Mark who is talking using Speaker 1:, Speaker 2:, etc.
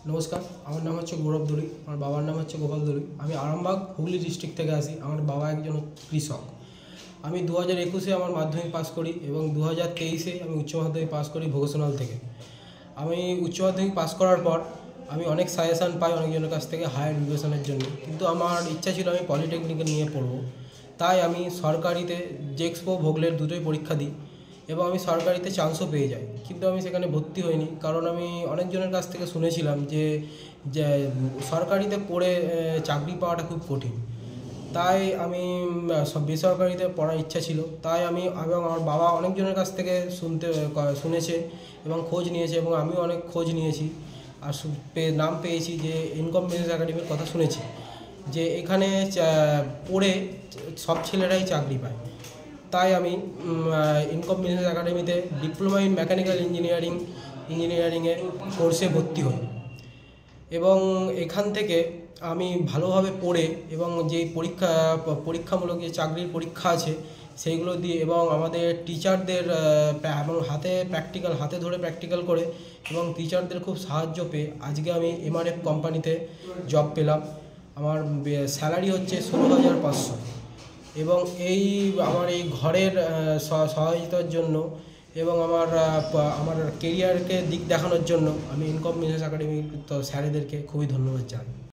Speaker 1: নমস্কার, আমার নাম হচ্ছে গৌরব দলুই। আমার বাবার নাম হচ্ছে গোপাল দলুই। আমি আরামবাগ হুগলি ডিস্ট্রিক্ট থেকে আসি। আমার বাবা একজন কৃষক। আমি 2021-এ আমার মাধ্যমিক পাস করি এবং 2023-এ আমি উচ্চ মাধ্যমিক পাস করি ভোকেশনাল থেকে। আমি উচ্চ মাধ্যমিক পাস করার পর আমি অনেক সাজেশান পাই অনেকজনের কাছ থেকে হায়ার এডুকেশনের জন্য, কিন্তু আমার ইচ্ছা ছিল আমি পলিটেকনিকে নিয়ে পড়বো। তাই আমি সরকারিতে জেক্সপো ভোগলের দুটোই পরীক্ষা দিই এবং আমি সরকারিতে চান্সও পেয়ে যাই, কিন্তু আমি সেখানে ভর্তি হইনি। কারণ আমি অনেকজনের কাছ থেকে শুনেছিলাম যে যে সরকারিতে পড়ে চাকরি পাওয়াটা খুব কঠিন। তাই আমি সব বেসরকারিতে পড়ার ইচ্ছা ছিল। তাই আমি এবং আমার বাবা অনেকজনের কাছ থেকে শুনেছে এবং খোঁজ নিয়েছে, এবং আমিও অনেক খোঁজ নিয়েছি। আর নাম পেয়েছি যে ইনকম বিজনেস একাডেমির কথা শুনেছি, যে এখানে পড়ে সব ছেলেরাই চাকরি পায়। তাই আমি ইনকম বিজনেস একাডেমিতে ডিপ্লোমা ইন মেকানিক্যাল ইঞ্জিনিয়ারিংয়ে কোর্সে ভর্তি হই এবং এখান থেকে আমি ভালোভাবে পড়ে এবং যেই পরীক্ষামূলক যে চাকরির পরীক্ষা আছে সেইগুলো দিয়ে, এবং আমাদের টিচারদের এবং হাতে ধরে প্র্যাকটিক্যাল করে এবং টিচারদের খুব সাহায্য পেয়ে আজকে আমি এমআরএফ কোম্পানিতে জব পেলাম। আমার স্যালারি হচ্ছে 16,500, এবং আমার এই ঘরের সহযোগিতার জন্য এবং আমার কেরিয়ারকে দিক দেখানোর জন্য আমি ইনকম বিজনেস একাডেমির স্যারেদেরকে খুবই ধন্যবাদ জানাই।